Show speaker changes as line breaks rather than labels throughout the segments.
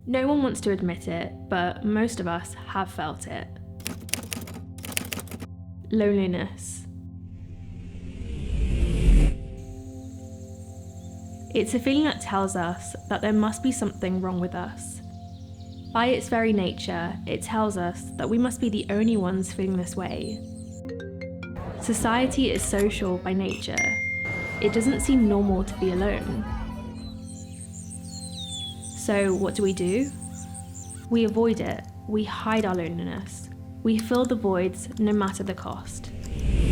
No one wants to admit it, but most of us have felt it. Loneliness. It's a feeling that tells us that there must be something wrong with us. By its very nature, it tells us that we must be the only ones feeling this way. Society is social by nature. It doesn't seem normal to be alone. So what do? We avoid it. We hide our loneliness. We fill the voids no matter the cost.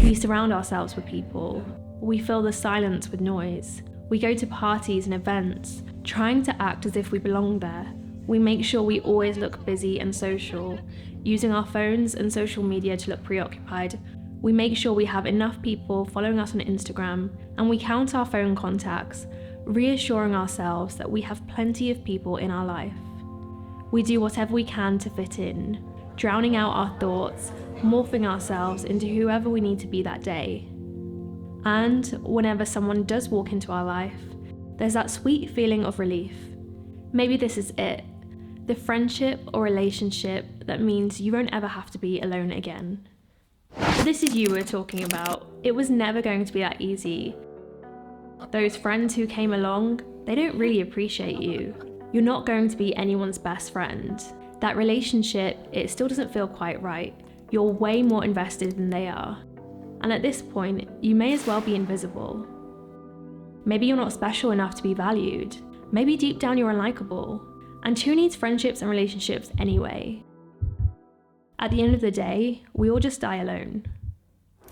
We surround ourselves with people. We fill the silence with noise. We go to parties and events, trying to act as if we belong there. We make sure we always look busy and social, using our phones and social media to look preoccupied. We make sure we have enough people following us on Instagram, and we count our phone contacts, reassuring ourselves that we have plenty of people in our life. We do whatever we can to fit in, drowning out our thoughts, morphing ourselves into whoever we need to be that day. And whenever someone does walk into our life, there's that sweet feeling of relief. Maybe this is it, the friendship or relationship that means you won't ever have to be alone again. But this is you we're talking about. It was never going to be that easy. Those friends who came along, they don't really appreciate you. You're not going to be anyone's best friend. That relationship, it still doesn't feel quite right. You're way more invested than they are. And at this point, you may as well be invisible. Maybe you're not special enough to be valued. Maybe deep down you're unlikable. And who needs friendships and relationships anyway? At the end of the day, we all just die alone.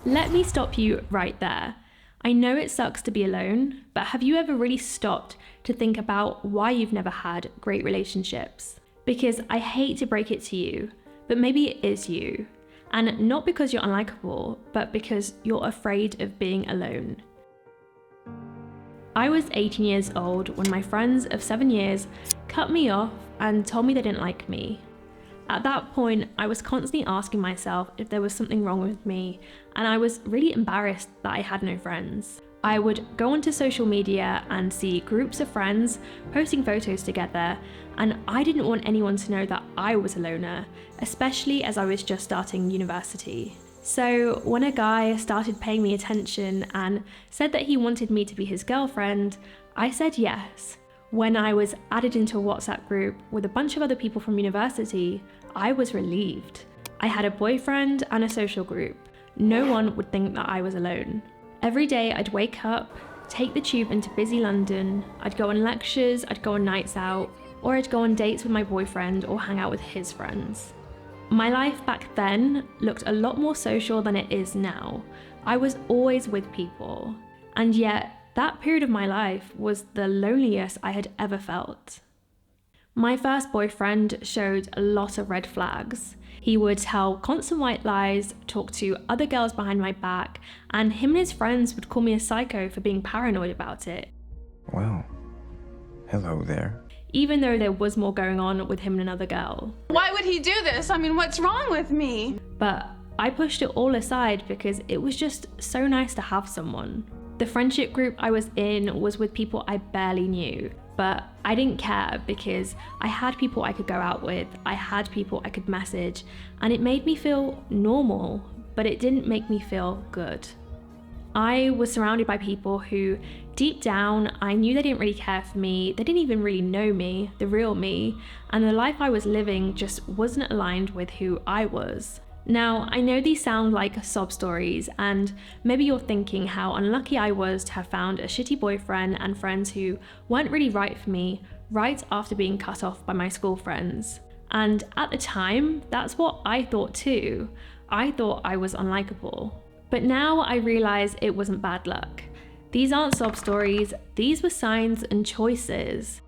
Let me stop you right there. I know it sucks to be alone, but have you ever really stopped to think about why you've never had great relationships? Because I hate to break it to you, but maybe it is you. And not because you're unlikable, but because you're afraid of being alone. I was 18 years old when my friends of 7 years cut me off and told me they didn't like me. At that point, I was constantly asking myself if there was something wrong with me, and I was really embarrassed that I had no friends. I would go onto social media and see groups of friends posting photos together, and I didn't want anyone to know that I was a loner, especially as I was just starting university. So when a guy started paying me attention and said that he wanted me to be his girlfriend, I said yes. When I was added into a WhatsApp group with a bunch of other people from university, I was relieved. I had a boyfriend and a social group. No one would think that I was alone. Every day I'd wake up, take the tube into busy London, I'd go on lectures, I'd go on nights out, or I'd go on dates with my boyfriend or hang out with his friends. My life back then looked a lot more social than it is now. I was always with people, and yet that period of my life was the loneliest I had ever felt. My first boyfriend showed a lot of red flags. He would tell constant white lies, talk to other girls behind my back, and him and his friends would call me a psycho for being paranoid about it.
Well, hello there.
Even though there was more going on with him and another girl.
Why would he do this? I mean, what's wrong with me?
But I pushed it all aside because it was just so nice to have someone. The friendship group I was in was with people I barely knew, but I didn't care because I had people I could go out with, I had people I could message, and it made me feel normal, but it didn't make me feel good. I was surrounded by people who, deep down, I knew they didn't really care for me, they didn't even really know me, the real me, and the life I was living just wasn't aligned with who I was. Now, I know these sound like sob stories, and maybe you're thinking how unlucky I was to have found a shitty boyfriend and friends who weren't really right for me right after being cut off by my school friends. And at the time, that's what I thought too. I thought I was unlikable. But now I realize it wasn't bad luck. These aren't sob stories, these were signs and choices.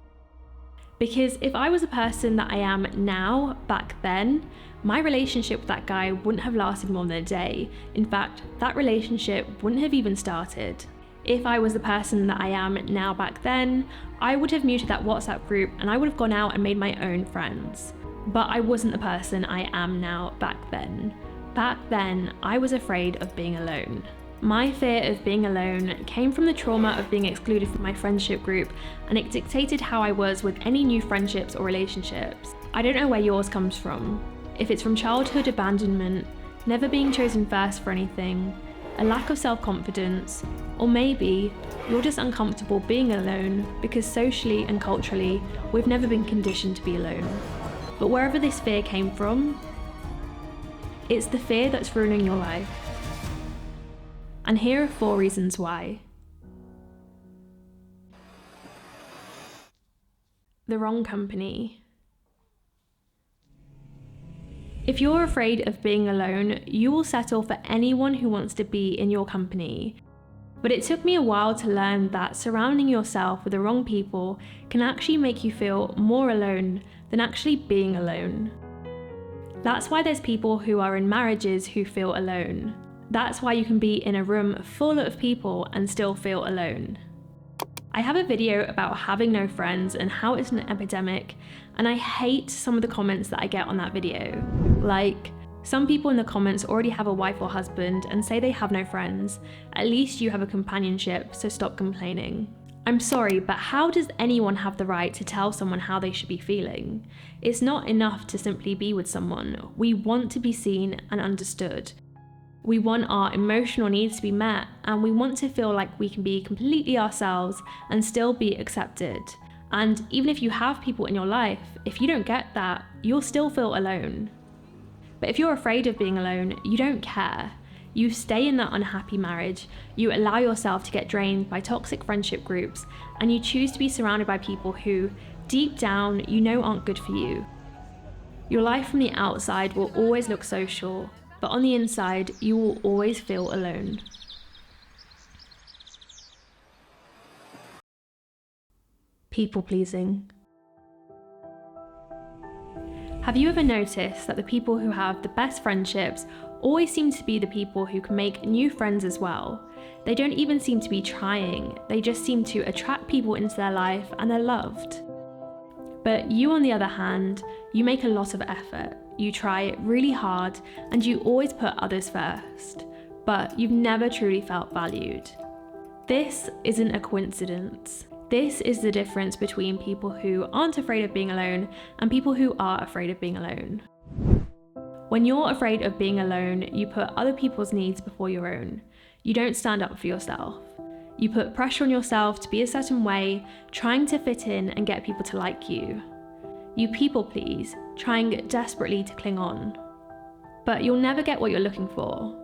Because if I was the person that I am now, back then, my relationship with that guy wouldn't have lasted more than a day. In fact, that relationship wouldn't have even started. If I was the person that I am now back then, I would have muted that WhatsApp group and I would have gone out and made my own friends. But I wasn't the person I am now back then. Back then, I was afraid of being alone. My fear of being alone came from the trauma of being excluded from my friendship group, and it dictated how I was with any new friendships or relationships. I don't know where yours comes from. If it's from childhood abandonment, never being chosen first for anything, a lack of self-confidence, or maybe you're just uncomfortable being alone because socially and culturally we've never been conditioned to be alone. But wherever this fear came from, it's the fear that's ruining your life. And here are 4 reasons why. The wrong company. If you're afraid of being alone, you will settle for anyone who wants to be in your company. But it took me a while to learn that surrounding yourself with the wrong people can actually make you feel more alone than actually being alone. That's why there's people who are in marriages who feel alone. That's why you can be in a room full of people and still feel alone. I have a video about having no friends and how it's an epidemic, and I hate some of the comments that I get on that video. Like, some people in the comments already have a wife or husband and say they have no friends. At least you have a companionship, so stop complaining. I'm sorry, but how does anyone have the right to tell someone how they should be feeling? It's not enough to simply be with someone. We want to be seen and understood. We want our emotional needs to be met, and we want to feel like we can be completely ourselves and still be accepted. And even if you have people in your life, if you don't get that, you'll still feel alone. But if you're afraid of being alone, you don't care. You stay in that unhappy marriage, you allow yourself to get drained by toxic friendship groups, and you choose to be surrounded by people who, deep down, you know aren't good for you. Your life from the outside will always look social, but on the inside, you will always feel alone. People pleasing. Have you ever noticed that the people who have the best friendships always seem to be the people who can make new friends as well? They don't even seem to be trying, they just seem to attract people into their life and they're loved. But you, on the other hand, you make a lot of effort. You try really hard and you always put others first, but you've never truly felt valued. This isn't a coincidence. This is the difference between people who aren't afraid of being alone and people who are afraid of being alone. When you're afraid of being alone, you put other people's needs before your own. You don't stand up for yourself. You put pressure on yourself to be a certain way, trying to fit in and get people to like you. You people please, trying desperately to cling on. But you'll never get what you're looking for.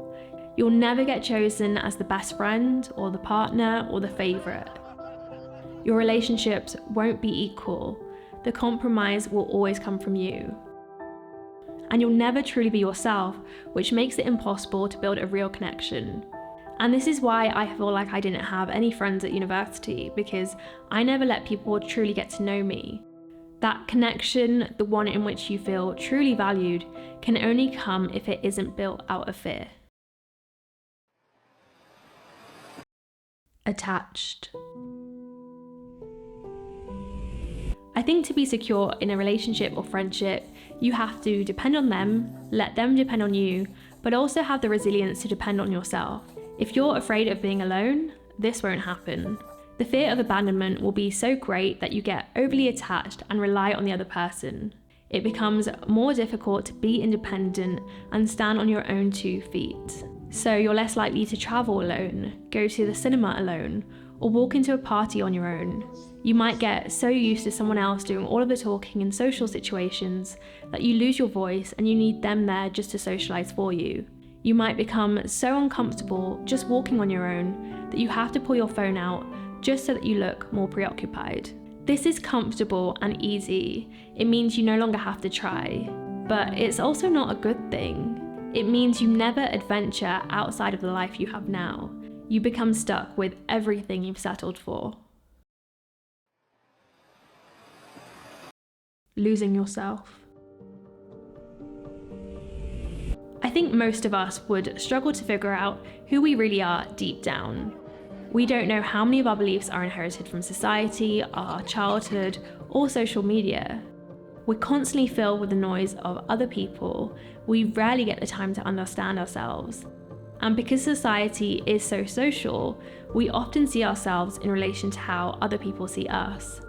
You'll never get chosen as the best friend or the partner or the favourite. Your relationships won't be equal. The compromise will always come from you. And you'll never truly be yourself, which makes it impossible to build a real connection. And this is why I feel like I didn't have any friends at university, because I never let people truly get to know me. That connection, the one in which you feel truly valued, can only come if it isn't built out of fear. Attached. I think to be secure in a relationship or friendship, you have to depend on them, let them depend on you, but also have the resilience to depend on yourself. If you're afraid of being alone, this won't happen. The fear of abandonment will be so great that you get overly attached and rely on the other person. It becomes more difficult to be independent and stand on your own 2 feet. So you're less likely to travel alone, go to the cinema alone, or walk into a party on your own. You might get so used to someone else doing all of the talking in social situations that you lose your voice and you need them there just to socialise for you. You might become so uncomfortable just walking on your own that you have to pull your phone out just so that you look more preoccupied. This is comfortable and easy. It means you no longer have to try. But it's also not a good thing. It means you never adventure outside of the life you have now. You become stuck with everything you've settled for. Losing yourself. I think most of us would struggle to figure out who we really are deep down. We don't know how many of our beliefs are inherited from society, our childhood, or social media. We're constantly filled with the noise of other people. We rarely get the time to understand ourselves. And because society is so social, we often see ourselves in relation to how other people see us.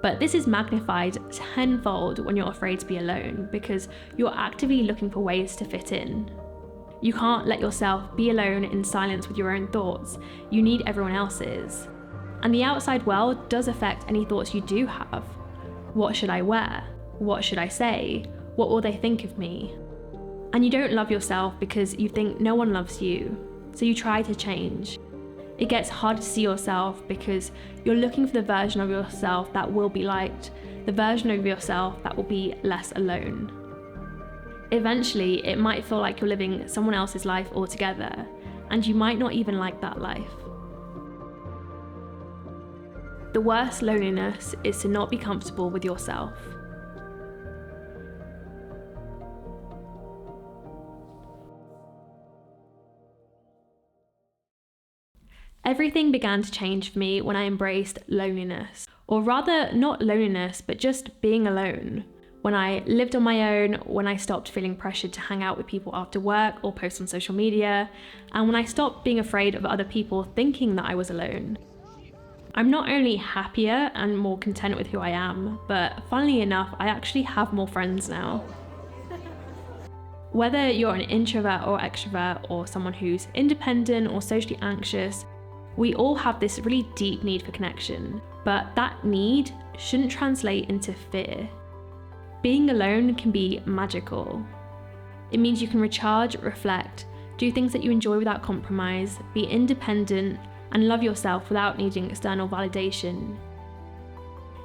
But this is magnified tenfold when you're afraid to be alone, because you're actively looking for ways to fit in. You can't let yourself be alone in silence with your own thoughts. You need everyone else's. And the outside world does affect any thoughts you do have. What should I wear? What should I say? What will they think of me? And you don't love yourself because you think no one loves you, so you try to change. It gets hard to see yourself because you're looking for the version of yourself that will be liked, the version of yourself that will be less alone. Eventually, it might feel like you're living someone else's life altogether, and you might not even like that life. The worst loneliness is to not be comfortable with yourself. Everything began to change for me when I embraced loneliness, or rather not loneliness, but just being alone. When I lived on my own, when I stopped feeling pressured to hang out with people after work or post on social media, and when I stopped being afraid of other people thinking that I was alone. I'm not only happier and more content with who I am, but funnily enough, I actually have more friends now. Whether you're an introvert or extrovert, or someone who's independent or socially anxious, we all have this really deep need for connection, but that need shouldn't translate into fear. Being alone can be magical. It means you can recharge, reflect, do things that you enjoy without compromise, be independent, and love yourself without needing external validation.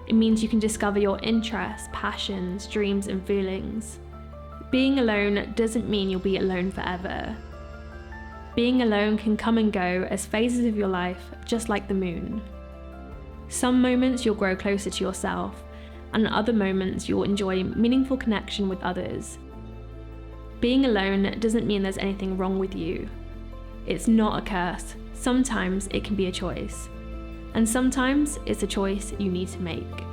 It means you can discover your interests, passions, dreams, and feelings. Being alone doesn't mean you'll be alone forever. Being alone can come and go as phases of your life, just like the moon. Some moments you'll grow closer to yourself, and other moments you'll enjoy meaningful connection with others. Being alone doesn't mean there's anything wrong with you. It's not a curse. Sometimes it can be a choice. And sometimes it's a choice you need to make.